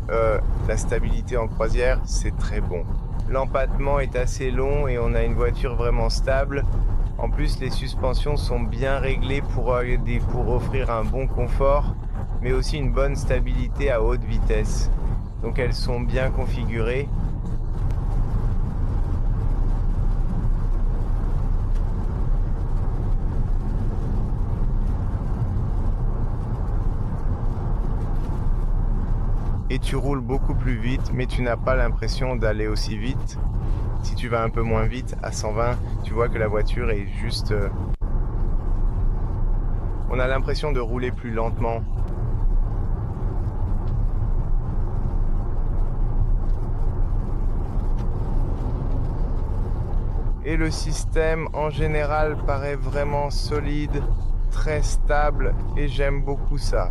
la stabilité en croisière, c'est très bon. L'empattement est assez long et on a une voiture vraiment stable. En plus, les suspensions sont bien réglées pour offrir un bon confort, mais aussi une bonne stabilité à haute vitesse. Donc elles sont bien configurées. Et tu roules beaucoup plus vite, mais tu n'as pas l'impression d'aller aussi vite. Si tu vas un peu moins vite, à 120, tu vois que la voiture est juste... On a l'impression de rouler plus lentement. Et le système en général paraît vraiment solide, très stable, et j'aime beaucoup ça.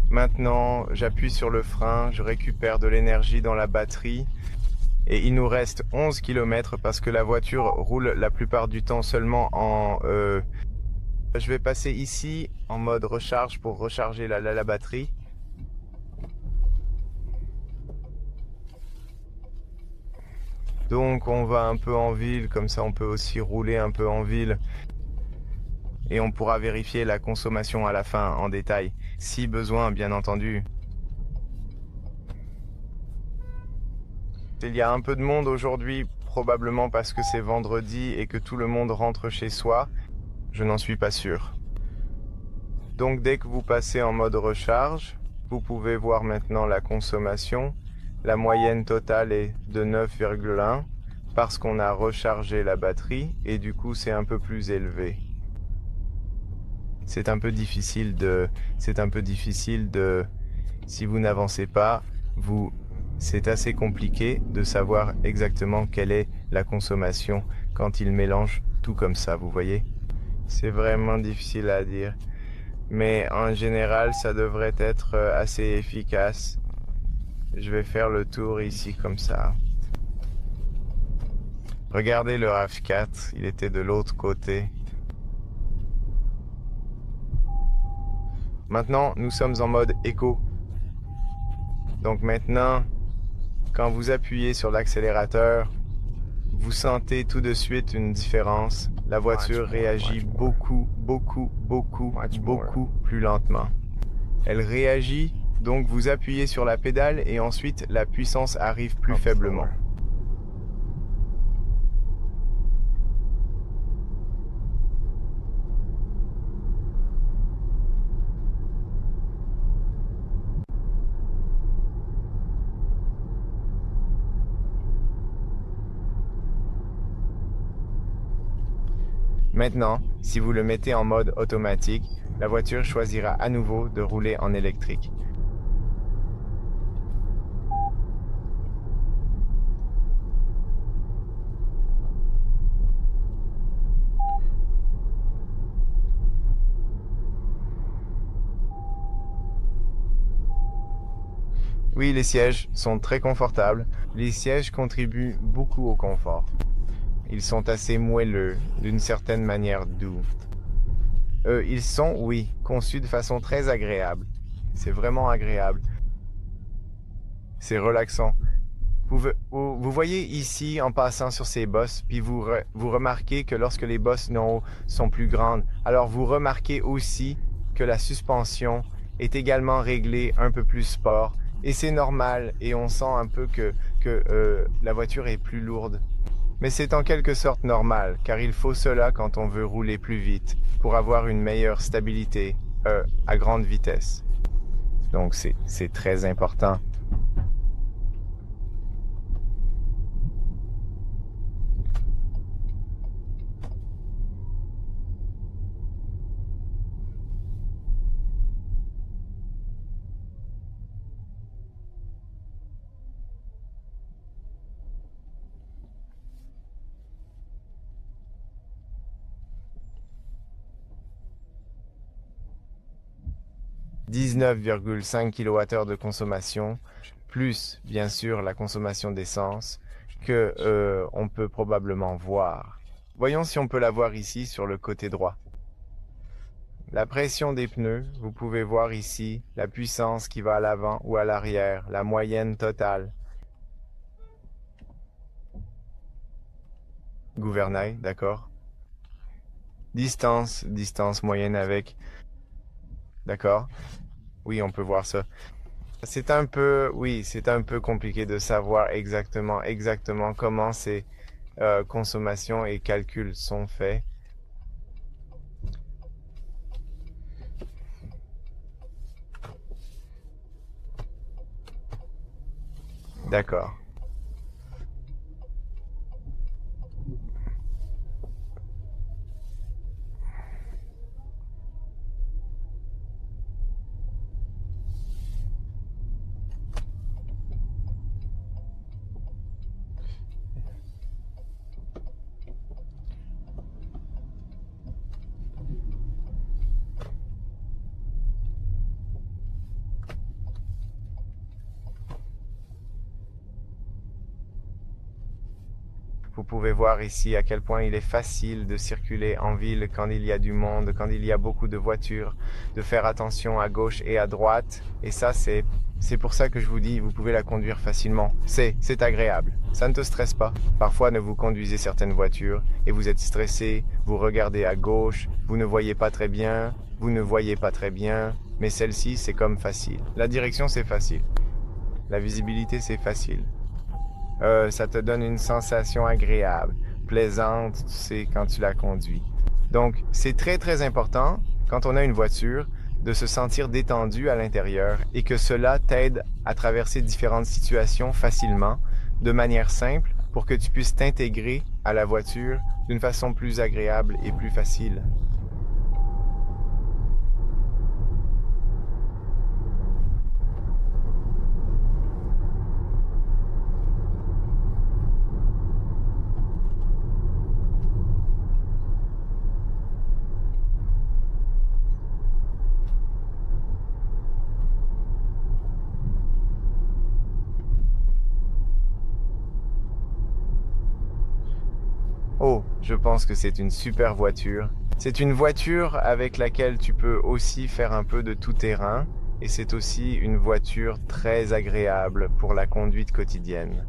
Maintenant, j'appuie sur le frein, je récupère de l'énergie dans la batterie et il nous reste 11 km parce que la voiture roule la plupart du temps seulement en... Je vais passer ici en mode recharge pour recharger la batterie. Donc on va un peu en ville, comme ça on peut aussi rouler un peu en ville. Et on pourra vérifier la consommation à la fin en détail, si besoin bien entendu. Il y a un peu de monde aujourd'hui, probablement parce que c'est vendredi et que tout le monde rentre chez soi. Je n'en suis pas sûr. Donc dès que vous passez en mode recharge, vous pouvez voir maintenant la consommation. La moyenne totale est de 9,1 parce qu'on a rechargé la batterie et du coup c'est un peu plus élevé. C'est un peu difficile de... Si vous n'avancez pas, c'est assez compliqué de savoir exactement quelle est la consommation quand il mélange tout comme ça, vous voyez? C'est vraiment difficile à dire. Mais en général, ça devrait être assez efficace. Je vais faire le tour ici comme ça. Regardez le RAV4, il était de l'autre côté. Maintenant, nous sommes en mode éco. Donc maintenant, quand vous appuyez sur l'accélérateur, vous sentez tout de suite une différence. La voiture réagit beaucoup plus lentement. Elle réagit, donc vous appuyez sur la pédale et ensuite la puissance arrive plus faiblement. Maintenant, si vous le mettez en mode automatique, la voiture choisira à nouveau de rouler en électrique. Oui, les sièges sont très confortables. Les sièges contribuent beaucoup au confort. Ils sont assez moelleux, d'une certaine manière doux. Ils sont, oui, conçus de façon très agréable. C'est vraiment agréable. C'est relaxant. Vous voyez ici, en passant sur ces bosses, puis vous remarquez que lorsque les bosses sont plus grandes, alors vous remarquez aussi que la suspension est également réglée un peu plus sport. Et c'est normal, et on sent un peu que la voiture est plus lourde. Mais c'est en quelque sorte normal, car il faut cela quand on veut rouler plus vite, pour avoir une meilleure stabilité, à grande vitesse. Donc c'est très important. 19,5 kWh de consommation, plus bien sûr la consommation d'essence que on peut probablement voir. Voyons si on peut la voir ici sur le côté droit. La pression des pneus, vous pouvez voir ici la puissance qui va à l'avant ou à l'arrière, la moyenne totale. Gouvernail, d'accord. Distance moyenne avec. D'accord. Oui, on peut voir ça. C'est un peu, oui, c'est un peu compliqué de savoir exactement comment ces consommations et calculs sont faits. D'accord. Vous pouvez voir ici à quel point il est facile de circuler en ville quand il y a du monde, quand il y a beaucoup de voitures, de faire attention à gauche et à droite. Et ça, c'est pour ça que je vous dis, vous pouvez la conduire facilement. C'est agréable. Ça ne te stresse pas. Parfois, ne vous conduisez certaines voitures et vous êtes stressé, vous regardez à gauche, vous ne voyez pas très bien, vous ne voyez pas très bien, mais celle-ci, c'est comme facile. La direction, c'est facile. La visibilité, c'est facile. Ça te donne une sensation agréable, plaisante, tu sais, quand tu la conduis. Donc, c'est très, très important, quand on a une voiture, de se sentir détendu à l'intérieur et que cela t'aide à traverser différentes situations facilement, de manière simple, pour que tu puisses t'intégrer à la voiture d'une façon plus agréable et plus facile. Oh, je pense que c'est une super voiture. C'est une voiture avec laquelle tu peux aussi faire un peu de tout-terrain et c'est aussi une voiture très agréable pour la conduite quotidienne.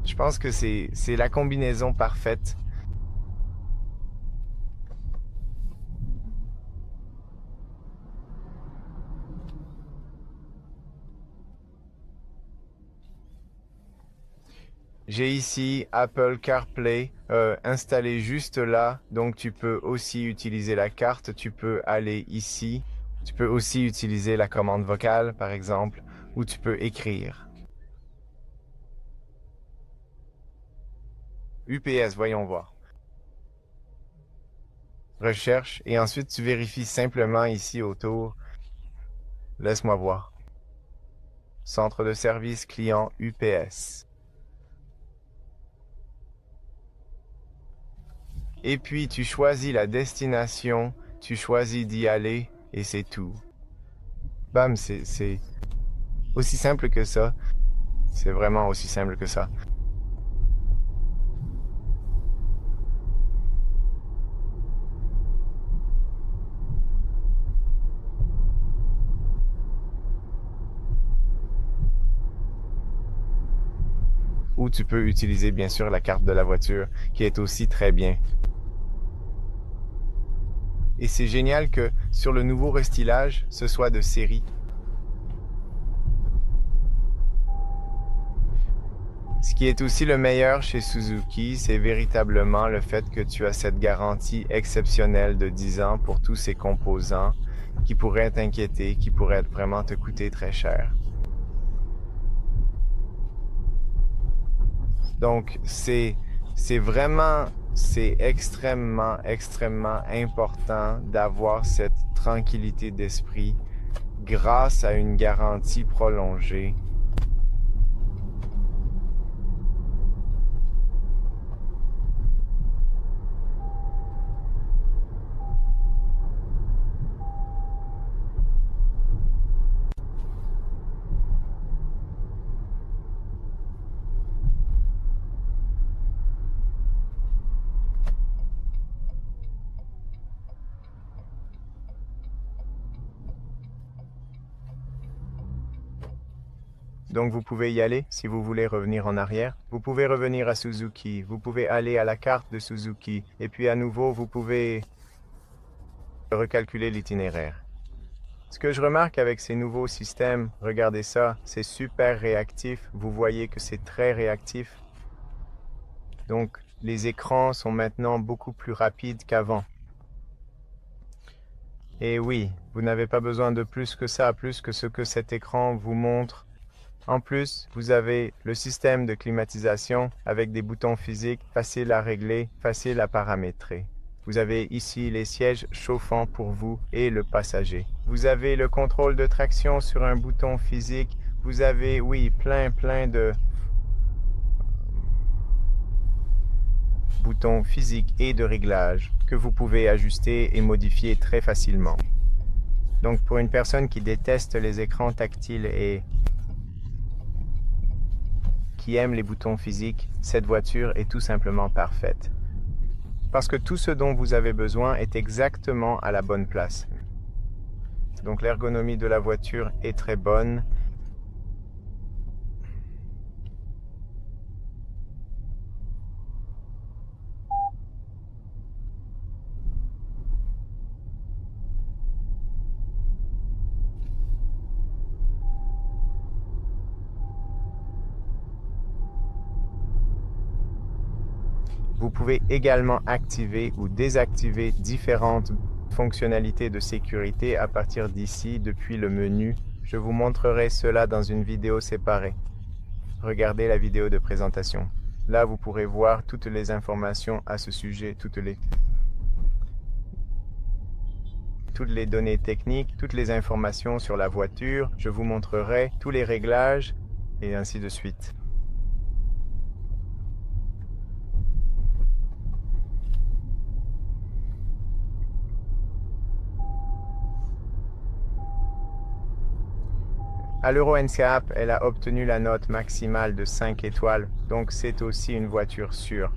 Je pense que c'est la combinaison parfaite. J'ai ici Apple CarPlay installé juste là, donc tu peux aussi utiliser la carte, tu peux aller ici, tu peux aussi utiliser la commande vocale par exemple, ou tu peux écrire. UPS, voyons voir. Recherche, et ensuite tu vérifies simplement ici autour. Laisse-moi voir. Centre de service client UPS. Et puis tu choisis la destination, tu choisis d'y aller, et c'est tout. Bam, c'est aussi simple que ça. C'est vraiment aussi simple que ça. Ou tu peux utiliser bien sûr la carte de la voiture, qui est aussi très bien. Et c'est génial que sur le nouveau restylage, ce soit de série. Ce qui est aussi le meilleur chez Suzuki, c'est véritablement le fait que tu as cette garantie exceptionnelle de 10 ans pour tous ces composants qui pourraient t'inquiéter, qui pourraient vraiment te coûter très cher. Donc, c'est extrêmement important d'avoir cette tranquillité d'esprit grâce à une garantie prolongée. Donc vous pouvez y aller si vous voulez revenir en arrière. Vous pouvez revenir à Suzuki, vous pouvez aller à la carte de Suzuki, et puis à nouveau, vous pouvez recalculer l'itinéraire. Ce que je remarque avec ces nouveaux systèmes, regardez ça, c'est super réactif. Vous voyez que c'est très réactif. Donc les écrans sont maintenant beaucoup plus rapides qu'avant. Et oui, vous n'avez pas besoin de plus que ça, plus que ce que cet écran vous montre. En plus, vous avez le système de climatisation avec des boutons physiques faciles à régler, faciles à paramétrer. Vous avez ici les sièges chauffants pour vous et le passager. Vous avez le contrôle de traction sur un bouton physique. Vous avez, oui, plein de boutons physiques et de réglages que vous pouvez ajuster et modifier très facilement. Donc pour une personne qui déteste les écrans tactiles et qui aime les boutons physiques, cette voiture est tout simplement parfaite. Parce que tout ce dont vous avez besoin est exactement à la bonne place. Donc l'ergonomie de la voiture est très bonne. Vous pouvez également activer ou désactiver différentes fonctionnalités de sécurité à partir d'ici depuis le menu. Je vous montrerai cela dans une vidéo séparée. Regardez la vidéo de présentation. Là, vous pourrez voir toutes les informations à ce sujet, toutes les données techniques, toutes les informations sur la voiture. Je vous montrerai tous les réglages et ainsi de suite. À l'Euro NCAP, elle a obtenu la note maximale de 5 étoiles, donc c'est aussi une voiture sûre.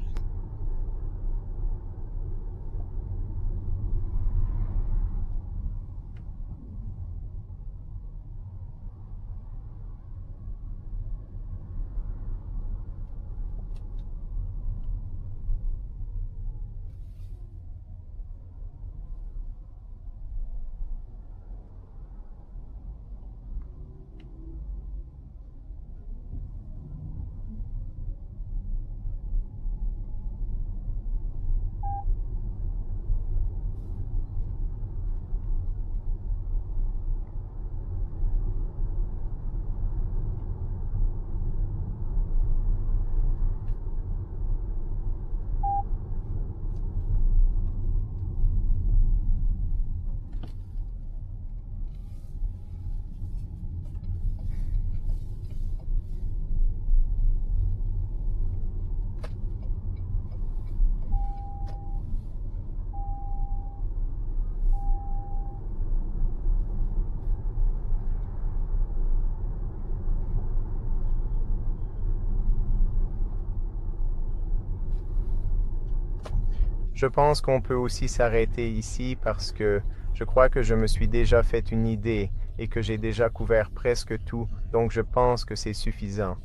Je pense qu'on peut aussi s'arrêter ici parce que je crois que je me suis déjà fait une idée et que j'ai déjà couvert presque tout, donc je pense que c'est suffisant.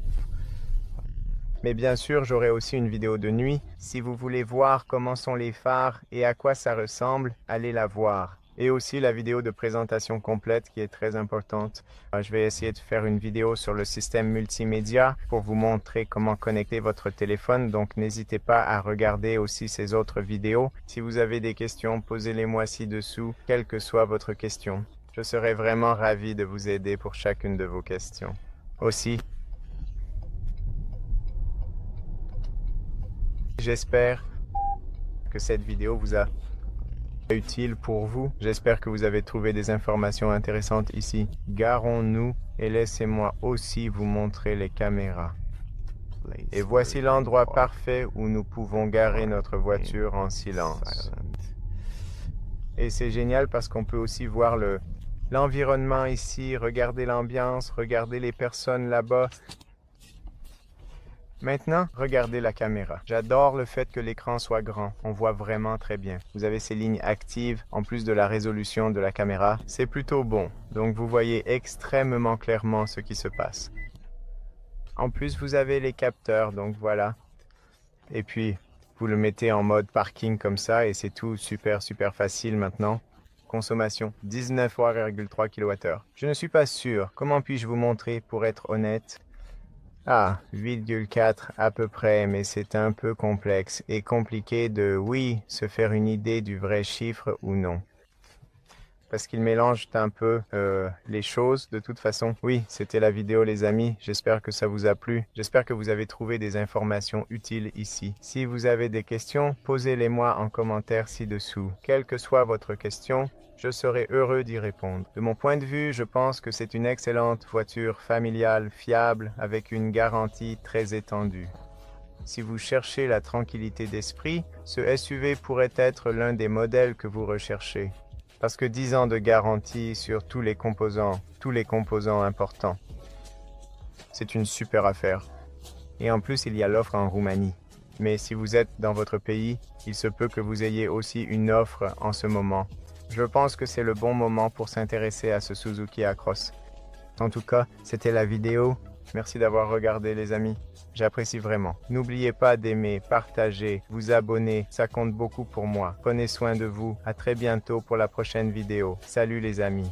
Mais bien sûr, j'aurai aussi une vidéo de nuit. Si vous voulez voir comment sont les phares et à quoi ça ressemble, allez la voir. Et aussi la vidéo de présentation complète qui est très importante. Je vais essayer de faire une vidéo sur le système multimédia pour vous montrer comment connecter votre téléphone. Donc n'hésitez pas à regarder aussi ces autres vidéos. Si vous avez des questions, posez-les-moi ci-dessous, quelle que soit votre question. Je serai vraiment ravi de vous aider pour chacune de vos questions. Aussi, j'espère que cette vidéo vous a été utile pour vous. J'espère que vous avez trouvé des informations intéressantes ici. Garons-nous et laissez-moi aussi vous montrer les caméras. Et voici l'endroit parfait où nous pouvons garer notre voiture en silence. Et c'est génial parce qu'on peut aussi voir l'environnement ici, regarder l'ambiance, regarder les personnes là-bas. Maintenant, regardez la caméra. J'adore le fait que l'écran soit grand. On voit vraiment très bien. Vous avez ces lignes actives en plus de la résolution de la caméra. C'est plutôt bon. Donc vous voyez extrêmement clairement ce qui se passe. En plus, vous avez les capteurs, donc voilà. Et puis, vous le mettez en mode parking comme ça et c'est tout super facile maintenant. Consommation 19,3 kWh. Je ne suis pas sûr. Comment puis-je vous montrer pour être honnête? 8,4 à peu près, mais c'est un peu complexe et compliqué de, oui, se faire une idée du vrai chiffre ou non. Parce qu'il mélange un peu les choses de toute façon. Oui, c'était la vidéo les amis, j'espère que ça vous a plu. J'espère que vous avez trouvé des informations utiles ici. Si vous avez des questions, posez-les-moi en commentaire ci-dessous. Quelle que soit votre question, je serai heureux d'y répondre. De mon point de vue, je pense que c'est une excellente voiture familiale, fiable, avec une garantie très étendue. Si vous cherchez la tranquillité d'esprit, ce SUV pourrait être l'un des modèles que vous recherchez. Parce que 10 ans de garantie sur tous les composants importants. C'est une super affaire. Et en plus, il y a l'offre en Roumanie. Mais si vous êtes dans votre pays, il se peut que vous ayez aussi une offre en ce moment. Je pense que c'est le bon moment pour s'intéresser à ce Suzuki Acros. En tout cas, c'était la vidéo. Merci d'avoir regardé les amis. J'apprécie vraiment. N'oubliez pas d'aimer, partager, vous abonner. Ça compte beaucoup pour moi. Prenez soin de vous. À très bientôt pour la prochaine vidéo. Salut les amis.